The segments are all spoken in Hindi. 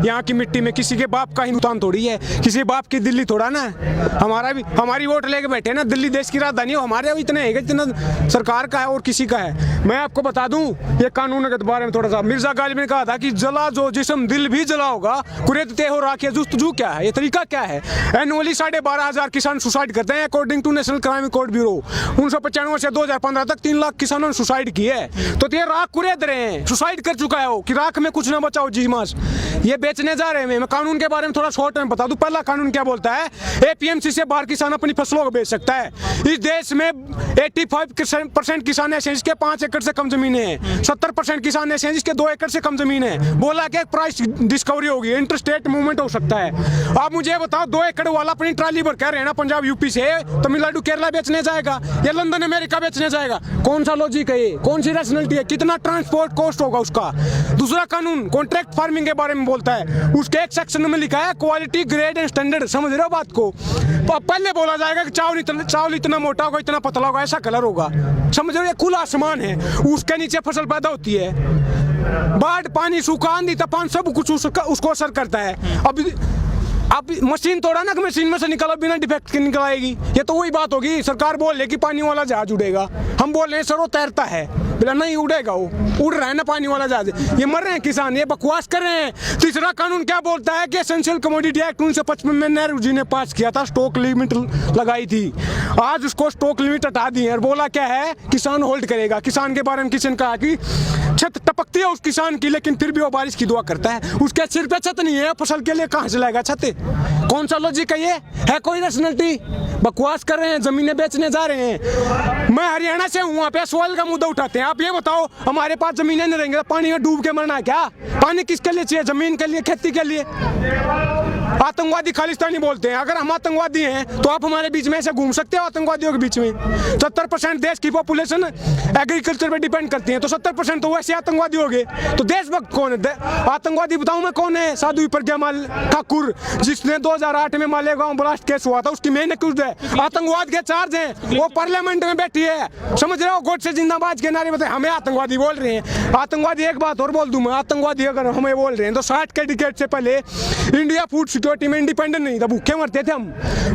यहाँ की मिट्टी में किसी के बाप का हिंदुस्तान थोड़ी है, किसी बाप की दिल्ली थोड़ा ना। हमारी वोट लेके बैठे ना, दिल्ली देश की राजधानी हो, हमारे इतने है जितना सरकार का है और किसी का है। मैं आपको बता दूं ये कानून के बारे में थोड़ा सा, मिर्जा गालिब ने कहा था कि जला जो जिस्म दिल भी जला होगा, कुरेदते हो राखिए जुस्तजू क्या है, ये तरीका क्या है। एनुअली 12,500 किसान सुसाइड करते हैं according to national crime record bureau. 1995 से 2015 तक 3 लाख किसानों ने सुसाइड की है। तो ये राख कुरेद रहे हैं, सुसाइड कर चुका है वो कि राख में कुछ ना बचाओ जी मास, ये बेचने जा रहे हैं। मैं कानून के बारे में थोड़ा शॉर्ट में बता दूं। पहला कानून क्या बोलता है, एपीएमसी से बाहर किसान अपनी फसलों को बेच सकता है। इस देश में 85% किसान ऐसे हैं जिसके 5 एकड़ से कम जमीन है, 70% किसान ऐसे हैं जिसके 2 एकड़ से कम जमीन है। बोला कि प्राइस डिस्कवरी होगी, इंटरस्टेट मूवमेंट हो सकता है। आप मुझे बताओ 2 एकड़ वाला अपनी ट्राली भर कर रहना पंजाब यूपी से तमिलनाडु केरला बेचने जाएगा या लंदन अमेरिका बेचने जाएगा? कौन सा लॉजिक है ये, कौन सी रैशनैलिटी है, कितना ट्रांसपोर्ट कॉस्ट होगा उसका? दूसरा कानून कॉन्ट्रैक्ट फार्मिंग के बारे में बोलता है, उसके एक सेक्शन में लिखा है क्वालिटी ग्रेड एंड स्टैंडर्ड। समझ रहे हो बात को? पहले बोला जाएगा कि चावल इतना मोटा होगा, इतना पतला होगा, ऐसा कलर होगा। समझ रहे हो, खुला आसमान है, उसके नीचे फसल पैदा होती है। बाढ़, पानी, सूखा, आंधी, तूफान सब कुछ उसको असर करता है। अब मशीन तोड़ा ना कि मशीन में से निकला बिना डिफेक्ट के निकल आएगी। ये तो वही बात होगी, सरकार बोल रही कि पानी वाला जहाज उड़ेगा, हम बोल रहे हैं सर वो तैरता है, बोला नहीं उड़ेगा, वो उड़ रहा है ना पानी वाला जहाज। ये मर रहे हैं किसान, ये बकवास कर रहे हैं। तीसरा कानून क्या बोलता है कि एसेंशियल कमोडिटी एक्ट 1955 में नेहरू जी ने पास किया था, स्टॉक लिमिट लगाई थी। आज उसको स्टॉक लिमिट हटा दी है और बोला क्या है, किसान होल्ड करेगा। किसान के बारे में किसी ने कहा कि छत टपकती है उस किसान की, लेकिन फिर भी वो बारिश की दुआ करता है। उसके सिर पे छत नहीं है, फसल के लिए कहाँ से लाएगा छत? कौन सा लॉजिक है ये? है कोई रैशनैलिटी? बकवास कर रहे हैं, जमीनें बेचने जा रहे हैं। मैं हरियाणा से हूँ, वहाँ पे सोयल का मुद्दा उठाते हैं। आप ये बताओ, हमारे पास जमीनें नहीं रहेंगे, पानी में डूब के मरना है क्या? पानी किसके लिए चाहिए? जमीन के लिए, खेती के लिए। आतंकवादी खालिस्तानी बोलते हैं, अगर हम आतंकवादी हैं तो आप हमारे बीच में ऐसे घूम सकते हो आतंकवादियों के बीच में? 70% देश की पॉपुलेशन एग्रीकल्चर पे डिपेंड करती है, तो 70% तो वैसे आतंकवादी हो गए। तो देशभक्त कौन है? आतंकवादी बताऊं मैं कौन है? साधु प्रज्ञा ठाकुर, जिसने 2008 में मालेगांव ब्लास्ट केस हुआ था, उसकी मेन एक्यूज्ड है, आतंकवाद के चार्ज हैं। वो पार्लियामेंट में बैठी है, समझ रहे हो? गोडसे जिंदाबाद के नारे बताए, हमें आतंकवादी बोल रहे हैं। आतंकवादी, एक बात और बोल दूं मैं, आतंकवादी अगर हमें बोल रहे हैं तो 60 के डिकेड से पहले इंडिया फूड सिक्योरिटी में इंडिपेंडेंट नहीं था, भूखे मरते थे हम।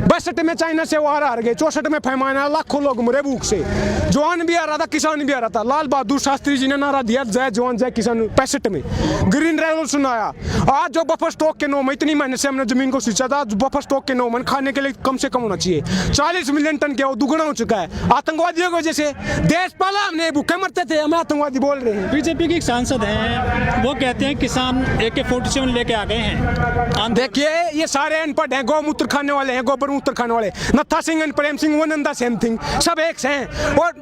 62 में चाइना से वार हार गए, 64 में फैमान आया, लाखों लोग मरे भूख से। जवान भी आ रहा था, किसान भी आ रहा था। लाल बहादुर शास्त्री जी ने नारा दिया, जय जवान जय किसान। 65 में ग्रीन रेवोल्यूशन आया। आज जो बफर स्टॉक के 9 में, इतनी मेहनत से हमने जमीन को सींचा था, बफर स्टॉक के 9 में खाने के लिए कम से कम होना चाहिए। 40 मिलियन टन क्या, वो दुगना हो चुका है आतंकवादियों की वजह से। देश पाला हमने, भूखे मरते थे, हमें आतंकवादी बोल रहे हैं। बीजेपी के सांसद हैं, वो कहते हैं किसान AK-47 लेके आ गए हैं। देखिए ये सारे अनपढ़ हैं, गौमूत्र खाने वाले हैं, गोबर मूत्र खाने वाले। नत्था Singh and Prem Singh one and the same thing, सब एक से हैं। और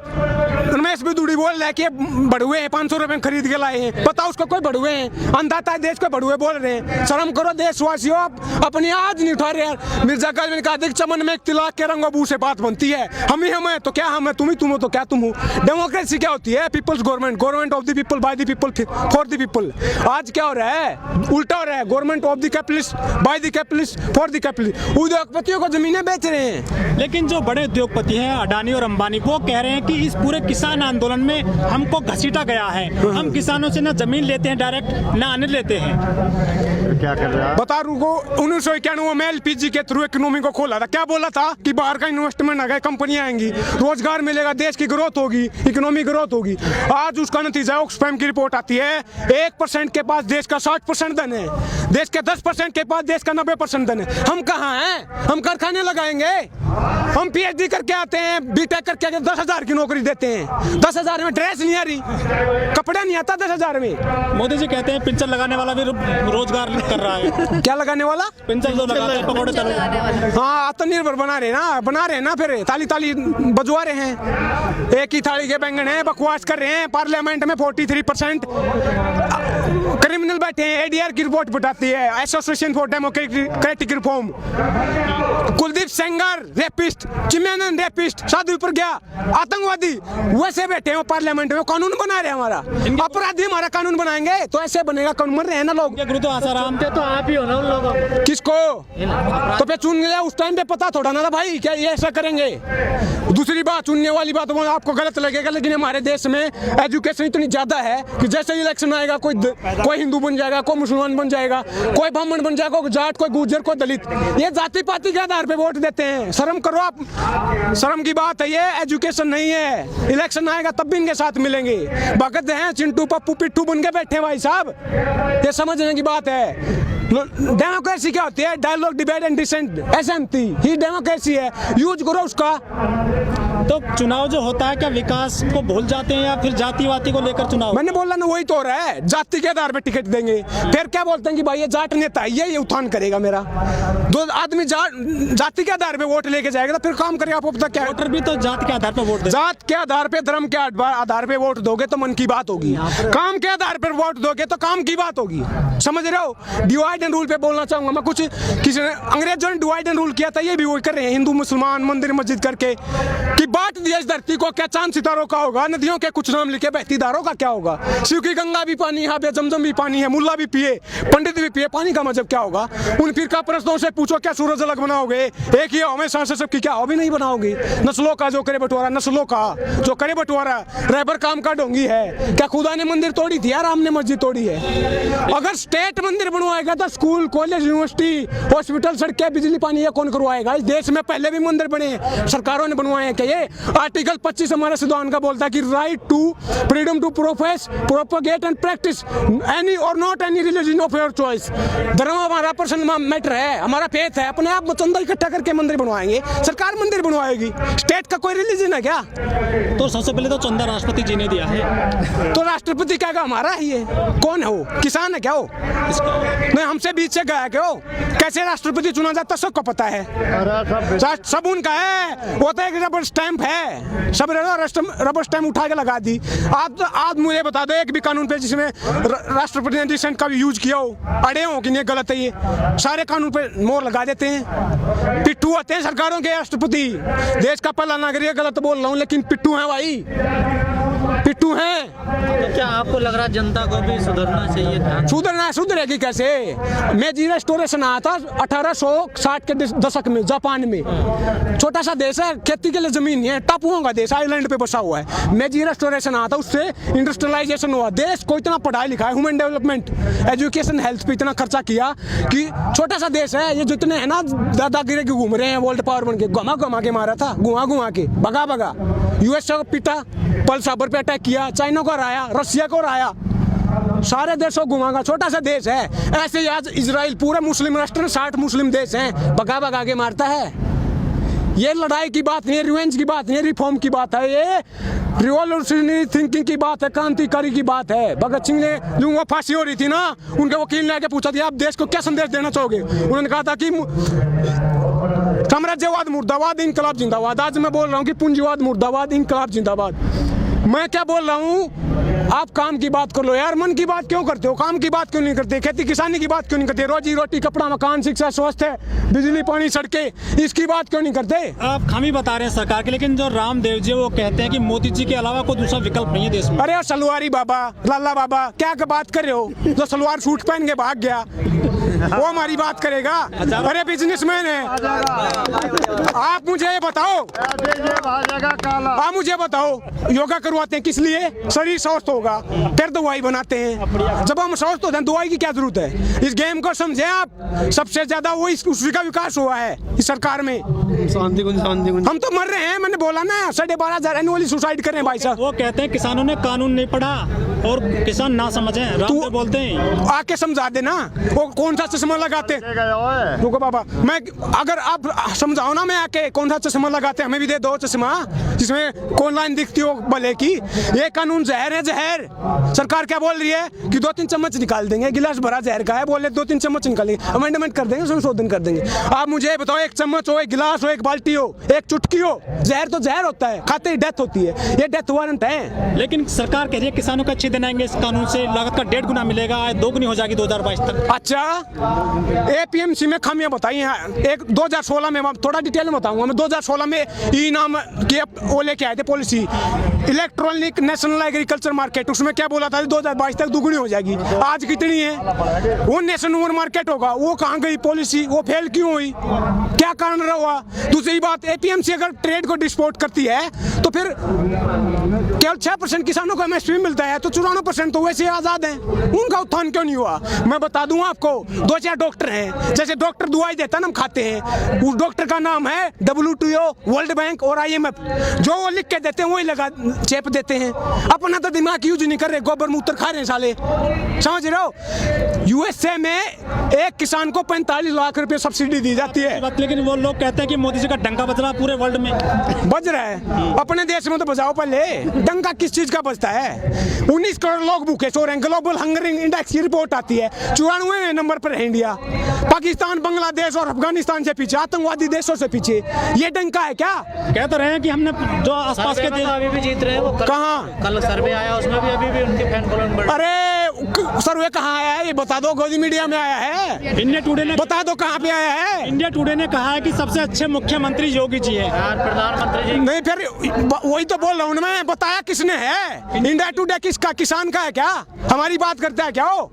रमेश बिदुड़ी बोल रहा है कि बड़ुए हैं, 500 रुपए में खरीद के लाए हैं। बताओ उसको कोई बड़ुए हैं? अंधाता है देश को, बड़ुए बोल रहे हैं। शर्म करो देशवासियों, आप अपनी आज नहीं उठा रहे यार। मिर्जा गालिब ने कहा था चमन में एक तिलाक के रंगों से बात बनती है। हम ही हम है तो क्या हम है, तुम ही तुम हो तो क्या तुम हो। डेमोक्रेसी क्या होती है? People's government, government of the people, by the people, for the people. आज क्या हो रहा है? उल्टा हो रहा है, government of the capitalist, by the capitalist, for the capitalist. उद्योगपतियों को जमीनें बेच रहे हैं। लेकिन जो बड़े उद्योगपति हैं अडानी और अंबानी, वो कह रहे हैं कि इस पूरे किसान आंदोलन में हमको घसीटा गया है। हम किसानों से ना जमीन लेते हैं डायरेक्ट, ना अन्न लेते हैं। क्या कर रहे हैं? बता रूको 1991 में LPG के थ्रू इकोनॉमी को खोला था। क्या बोला था कि बाहर का इन्वेस्टमेंट आ गया, कंपनियां आएंगी, रोजगार मिलेगा, देश की ग्रोथ होगी, इकोनॉमी ग्रोथ होगी। आज उसका नतीजा ऑक्सफैम की रिपोर्ट आती है, 1% के पास देश का 60% धन है, देश के 10% के पास देश का 90% धन है। हम कहाँ हैं? हम कारखाने लगाएंगे? हम PhD करके आते हैं, BTech करके 10,000 की नौकरी देते हैं। 10,000 में ड्रेस नहीं आ रही, कपड़ा नहीं आता 10,000 में। मोदी जी कहते हैं पिंचर लगाने वाला भी रोजगार कर रहा है। क्या लगाने वाला? पिंचर जो लगाते हैं, पकौड़े तलने वाले। हाँ, आत्मनिर्भर बना रहे ना, फिर ताली ताली बजवा रहे हैं। एक ही थाली के बैंगन है, बकवास कर रहे हैं। पार्लियामेंट में 43% क्रिमिनल बैठे हैं। ADR की रिपोर्ट बताती है, association for democratic reform. Kuldeep Sengar rapist, चिमैनन रेपिस्ट, साधु प्रज्ञा आतंकवादी, वैसे बैठे हैं पार्लियामेंट में, कानून बना रहे हैं हमारा। अपराधी हमारा कानून बनाएंगे तो ऐसे बनेगा कानून। मर रहे हैं ना लोग। गुरु तो आसाराम थे, तो आप ही हो ना उन लोगों। किसको? तो पे चुन लिया, उस टाइम पे पता थोड़ा ना था भाई क्या ये ऐसा करेंगे। दूसरी बात, चुनने वाली बात वो आपको गलत लगेगा, लेकिन हमारे देश में एजुकेशन इतनी ज्यादा है कि जैसे इलेक्शन आएगा कोई कोई हिंदू बन जाएगा, कोई मुसलमान बन जाएगा, कोई ब्राह्मण बन जाएगा, कोई जाट, कोई गुर्जर, कोई दलित। ये जाति पाति के आधार पे वोट देते हैं। शर्म करो आप, शर्म की बात है ये। एजुकेशन नहीं है। इलेक्शन आएगा तब भी इनके साथ मिलेंगे। भगत हैं चिंटू पप्पू पिट्ठू बन के बैठे भाई साहब, ये समझने की बात है। डेमोक्रेसी क्या होती है? डायलॉग, डिबेट एंड डिसेंट, एसएमटी ही डेमोक्रेसी है। यूज करो उसका। तो चुनाव जो होता है क्या विकास को भूल जाते हैं या फिर जातिवादी को लेकर चुनाव? मैंने बोला ना, वही तो हो रहा है। जाति के आधार पे टिकट देंगे, फिर क्या बोलते हैं कि भाई ये जाट नेता है, ये उत्थान करेगा मेरा। दो आदमी जाति के आधार पे वोट लेके जाएगा तो फिर काम करेगा। आपको पता क्या, वोटर भी तो जाति के आधार पर वोट जात के आधार पे, धर्म के आधार पे वोट दोगे तो मन की बात होगी। काम के आधार पर वोट दोगे तो काम की बात होगी। समझ रहे हो? डिवाइड एंड रूल पे बोलना चाहूंगा मैं। कुछ किसी ने, अंग्रेजों ने डिवाइड एंड रूल किया था, ये भी वही कर रहे हैं। हिंदू मुसलमान मंदिर मस्जिद करके कि बांट दिया इस धरती को। क्या चांद सितारों का होगा? नदियों के कुछ नाम लिखे, बहती धारों का क्या होगा? शिव की गंगा भी पानी, यहाँ पे जमजम भी पानी है, मुल्ला भी पिए, पंडित भी पिए। पानी का मतलब क्या होगा? उन फिरका प्रश्नों से पूछो, क्या सूरज अलग बनाओगे? एक ही हमेशा से सबकी क्या हो भी नहीं बनाओगे? नस्लों का जो करे बंटवारा, नस्लों का जो करे बंटवारा, रहबर काम का ढोंगी है। क्या खुदा ने मंदिर तोड़ी थी या राम ने मस्जिद तोड़ी है? अगर स्टेट मंदिर बनवाएगा तो स्कूल, कॉलेज, यूनिवर्सिटी, हॉस्पिटल, सड़कें, बिजली, पानी ये कौन करवाएगा? इस देश में पहले भी मंदिर बने हैं, सरकारों ने बनवाए हैं। क्या ये आर्टिकल 25 हमारे संविधान का बोलता है कि right to freedom to profess, propagate and practice any और not any religion of your choice. धर्म हमारा पर्सनल मैटर है, हमारा फेथ है। अपने आप चंदा इकट्ठा करके मंदिर बनवाएंगे, सरकार मंदिर बनवाएगी। स्टेट का कोई रिलीजन है क्या? तो सबसे पहले तो चंदा राष्ट्रपति जी ने दिया है। तो राष्ट्रपति क्या हमारा है? ये कौन है? वो किसान है क्या? वो नहीं, हमसे बीच से गया क्या? वो कैसे राष्ट्रपति चुना जाता सबको पता है। सब उनका है। वो तो एक रबर स्टैंप है, सब रबर स्टैंप उठा के लगा दी। आप मुझे बता दो एक भी कानून पे जिसमें राष्ट्रपति ने डिसेंट का भी यूज किया हो, अड़े हो कि नहीं गलत है। ये सारे कानून पे मोहर लगा देते हैं। पिट्ठू होते हैं सरकारों के राष्ट्रपति। देश का पहला नागरिक, गलत बोल रहा हूँ लेकिन पिट्ठू है भाई, पिट्ठू हैं। तो क्या आपको लग रहा है जनता को भी सुधरना चाहिए था? सुधरेगी कैसे? मेजी रेस्टोरेशन आया था 1860 के दशक में जापान में। छोटा सा देश है, खेती के लिए जमीन नहीं है, टापुओं का देश, आइलैंड पे बसा हुआ है। मेजी रेस्टोरेशन आया था, उससे इंडस्ट्रियलाइजेशन हुआ। देश को इतना पढ़ाई लिखा है, ह्यूमन डेवलपमेंट, एजुकेशन, हेल्थ पे इतना खर्चा किया कि छोटा सा देश है। ये जितने है ना दादागिरी के घूम रहे हैं, वर्ल्ड पावर बन के, घुमा के मारा था, घुमा के, भगा यूएस को पीटा, पर्ल हार्बर पे अटैक किया, चाइना को हराया, रशिया को हराया, सारे देशों घुमागा। छोटा सा देश है। ऐसे ही आज इजराइल पूरे मुस्लिम राष्ट्र, 60 मुस्लिम देश हैं, भगा के मारता है। ये लड़ाई की बात नहीं है, रिवेंज की बात नहीं है, रिफॉर्म की बात है। ये रिवॉल्यूशनरी थिंकिंग की बात है, क्रांतिकारी की बात है। भगत सिंह ने जो वो फांसी हो रही थी ना, उनके वकील ने आके पूछा था आप देश को क्या संदेश देना चाहोगे? उन्होंने कहा था कि साम्राज्यवाद मुर्दाबाद, इनकलाब जिंदाबाद। आज मैं बोल रहा हूँ कि पूंजीवाद मुर्दाबाद, इनकलाब जिंदाबाद। मैं क्या बोल रहा हूँ? आप काम की बात कर लो यार, मन की बात क्यों करते हो? काम की बात क्यों नहीं करते? खेती किसानी की बात क्यों नहीं करते? रोजी रोटी, कपड़ा, मकान, शिक्षा, स्वास्थ्य, बिजली, पानी, सड़कें, इसकी बात क्यों नहीं करते? आप खामी बता रहे हैं सरकार के, लेकिन जो रामदेव जी वो कहते हैं कि मोदी जी के अलावा कोई दूसरा विकल्प नहीं है देश में। अरे सलवारी बाबा, लाला बाबा, क्या बात कर रहे हो? जो सलवार सूट पहन के भाग गया वो हमारी बात करेगा? अरे बिजनेसमैन है। आप मुझे ये बताओ, आप मुझे बताओ, योगा करवाते हैं किस लिए? शरीर स्वस्थ होगा, फिर दवाई बनाते हैं। जब हम स्वस्थ होते हैं दवाई की क्या जरूरत है? इस गेम को समझे आप। सबसे ज्यादा वो उसी का विकास हुआ है इस सरकार में। शांति कुंज। हम तो मर रहे हैं, मैंने बोला ना 12,500 एनुअली सुसाइड कर रहे हैं भाई साहब। वो कहते हैं किसानों ने कानून नहीं पढ़ा और किसान ना समझे, रामदेव बोलते हैं। आके समझा देना, वो कौन सा चश्मा लगाते? रुको बाबा, मैं अगर आप समझाओ ना, मैं आके कौन सा चश्मा लगाते, हमें भी दे दो चश्मा जिसमें कौन लाइन दिखती हो भले की। ये कानून जहर है, जहर। सरकार क्या बोल रही है कि 2-3 चम्मच निकाल देंगे, गिलास भरा जहर का है, बोले 2-3 चम्मच निकालेंगे, अमेंडमेंट कर देंगे, संशोधन कर देंगे। आप मुझे बताओ, एक चम्मच हो, एक गिलास हो, एक बाल्टी हो, एक चुटकी हो, जहर तो जहर होता है, खाते ही डेथ होती है। ये डेथ वारंट है। लेकिन सरकार कह रही है किसानों को अच्छे दिन आएंगे, इस कानून से लागत का 1.5 गुना मिलेगा, 2 गुनी हो जाएगी 2022 तक। अच्छा, एपीएमसी में खामियां बताई हैं। एक 2016 में, थोड़ा डिटेल में बताऊंगा मैं। 2016 में ई नाम के वो लेके आए थे policy, electronic national agriculture market, उसमें क्या बोला था 2022 तक दुगनी हो जाएगी, आज कितनी है? वो नेशनल मार्केट होगा, वो कहाँ गई पॉलिसी? वो फेल क्यों हुई? क्या कारण रहा? दूसरी बात, एपीएमसी अगर ट्रेड को डिस्पोर्ट करती है तो फिर केवल 6% किसानों को एमएसपी मिलता है, तो 94% तो वैसे आजाद हैं, उनका उत्थान क्यों नहीं हुआ? मैं बता दूं आपको, 2-4 डॉक्टर हैं, जैसे डॉक्टर दवाई देता ना हम खाते हैं, उस डॉक्टर का नाम है WTO, वर्ल्ड बैंक और IMF, जो वो लिख के देते हैं वही लगा चेप देते हैं, अपना तो दिमाग यूज नहीं कर रहे, गोबर मूत्र खा रहे हैं साले, समझ रहे हो? USA में एक किसान को 45 लाख रुपए सब्सिडी दी जाती है, लेकिन वो लोग कहते हैं कि मोदी जी का डंका बज रहा है पूरे वर्ल्ड में। बज रहा है, अपने देश में तो बजाओ पहले, डंका किस चीज का बजता है? 19 करोड़ लोग भूखे सो रहे हैं, ग्लोबल हंगर इंडेक्स की रिपोर्ट आती है, 94वें नंबर पर है इंडिया, पाकिस्तान, बांग्लादेश और अफगानिस्तान से पीछे, आतंकवादी देशों से पीछे। ये डंका है क्या? कह तो रहे हैं कि हमने जो आसपास के देश अभी भी जीत रहे हैं वो। कहाँ? कल सर्वे आया, उसमें भी अभी भी उनके फैन फॉलोइंग बढ़। अरे सर्वे कहाँ आया है? ये बता दो, गोदी मीडिया में आया है? इंडिया टुडे ने बता दो कहाँ पे आया है? इंडिया टुडे ने कहा है कि सबसे अच्छे मुख्यमंत्री योगी जी हैं। यार प्रधानमंत्री जी नहीं, फिर वही तो बोल रहा हूँ मैं, बताया किसने है? इंडिया टुडे किसका? किसान का है क्या? हमारी बात करता है क्या? वो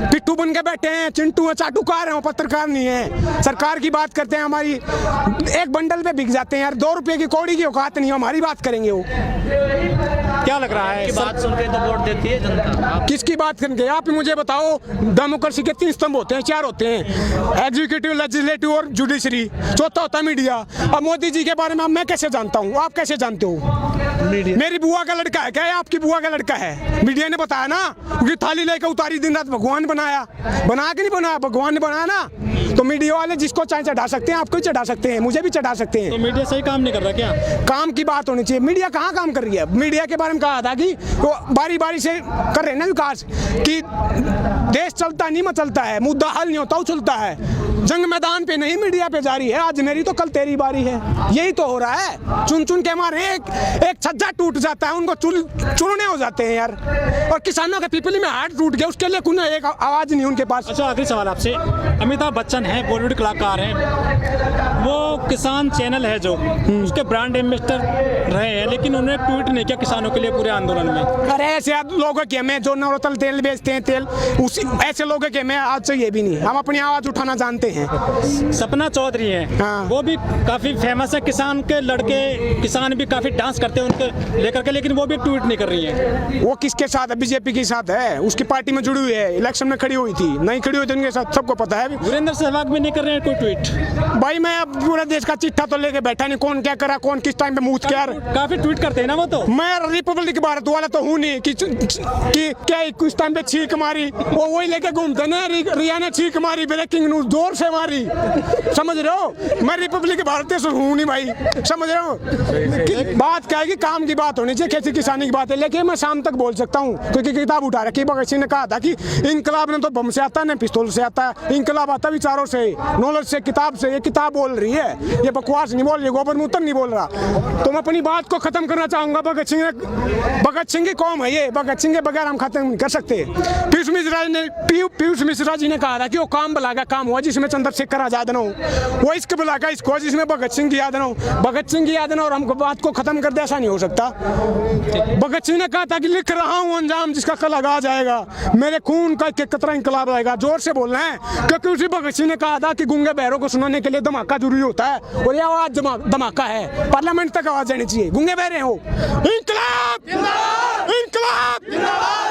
पिट्ठू बन के बैठे हैं, चिंटू है, चाटुकार हैं, वो पत्रकार नहीं है। सरकार की बात करते हैं, हमारी एक बंडल पे बिक जाते हैं यार, 2 रुपए की कौड़ी की औकात नहीं, हमारी बात करेंगे वो। क्या लग रहा है? की बात सुन के तो वोट देती है जनता। आप किसकी बात करेंगे? आप ही मुझे बताओ, डेमोक्रेसी के 3 स्तंभ होते हैं, 4 होते हैं, एग्जीक्यूटिव, लेजिस्लेटिव और जुडिशरी, चौथा होता है मीडिया। अब मोदी जी के बारे में मैं कैसे जानता हूँ, आप कैसे जानते हो? मेरी बुआ का लड़का है क्या? आपकी बुआ का लड़का है? मीडिया ने बताया ना, क्योंकि थाली लेकर उतारी, दिन रात भगवान बनाया के नहीं बनाया, भगवान ने बनाया ना। तो मीडिया वाले जिसको चाहे चढ़ा सकते हैं, आपको ही चढ़ा सकते हैं, मुझे भी चढ़ा सकते हैं। तो मीडिया सही काम नहीं कर रहा क्या? काम की बात होनी चाहिए, मीडिया कहाँ काम कर रही है? मीडिया के बारे में कहा था कि वो बारी बारी से कर रहे हैं ना विकास, कि देश चलता नहीं मचलता है, मुद्दा हल नहीं होता उछलता है, जंग मैदान पे नहीं मीडिया पे जारी है, आज मेरी तो कल तेरी बारी है, यही तो हो रहा है। चुन चुन के मारे एक छज्जा टूट जाता है, उनको चुनने हो जाते हैं यार, और किसानों के पिपली में हाथ टूट गया, उसके लिए कोई एक आवाज नहीं उनके पास। अच्छा, आखिरी सवाल आपसे, अमिताभ बच्चन है, बॉलीवुड कलाकार हैं, वो किसान चैनल है जो उसके ब्रांड एम्बेसडर रहे हैं, लेकिन उन्होंने ट्वीट नहीं किया किसानों के लिए पूरे आंदोलन में। अरे ऐसे लोगों के में जो नवरत्न तेल बेचते हैं, तेल उसी ऐसे लोगों के में आज से ये भी नहीं, हम अपनी आवाज उठाना जानते हैं। सपना चौधरी है, हाँ। वो भी काफी फेमस है, किसान के लड़के, किसान भी काफी डांस करते हैं उनके लेकर के, लेकिन वो भी ट्वीट नहीं कर रही है। वो किसके साथ है? बीजेपी के साथ है, उसकी पार्टी में जुड़ी हुई है, इलेक्शन में खड़ी हुई थी, नहीं खड़ी हुई थी उनके साथ, सबको पता है। वीरेंद्र सहवाग भी नहीं कर रहे हैं कोई ट्वीट। भाई मैं अब पूरे देश का चिट्ठा तो लेके बैठा नहीं, कौन क्या करा, कौन किस टाइम पे मुँह क्या। काफी ट्वीट करते हैं ना वो तो। मैं रिपब्लिक भारत वाला तो हूँ नहीं कि क्या कुछ टाइम पे छींक मारी, वो वही लेके घूमते ना, रिया ने छींक मारी, ब्रेकिंग न्यूज जोर से मारी, समझ रहे हो? मैं रिपब्लिक भारत से हूँ नहीं भाई, समझ रहे हो? बात क्या है कि काम की बात होनी चाहिए, खेती किसानी की बात है, लेकिन मैं शाम तक बोल सकता हूँ, क्योंकि किताब उठा रखी। भगत सिंह ने कहा था कि इनकलाब ने तो बम से आता है ना पिस्तौल से आता है, इनकलाब आता विचारों से, नॉलेज से, किताब से। ये किताब बोल रही है, ये बकवास नहीं बोल रही, गोबर मूत्र नहीं बोल रहा। तो मैं अपनी बात को खत्म करना चाहूंगा। भगत सिंह की कौम है ये, भगत सिंह के बगैर हम खत्म नहीं कर सकते। पीयूष मिश्रा जी ने कहा था कि वो काम बुलागा काम हुआ जिसमें चंद्रशेखर आजाद न हो, वो इसके बुलागा इसको जिसमें भगत सिंह की याद न हो, भगत सिंह की याद न हो, और हमको बात को खत्म कर दे, ऐसा नहीं हो सकता। भगत सिंह ने कहा था कि लिख रहा हूँ अंजाम जिसका कल आ जाएगा, मेरे खून का एक कतरा इंकलाब आएगा। जोर से बोलना है, क्योंकि उसी भगत सिंह ने कहा था कि गूंगे बहरों को सुनाने के लिए धमाका जरूरी होता है, और ये आवाज धमाका है, पार्लियामेंट तक आवाज जानी चाहिए। गूंगे बहरे हो, इंकलाब, इंकलाब।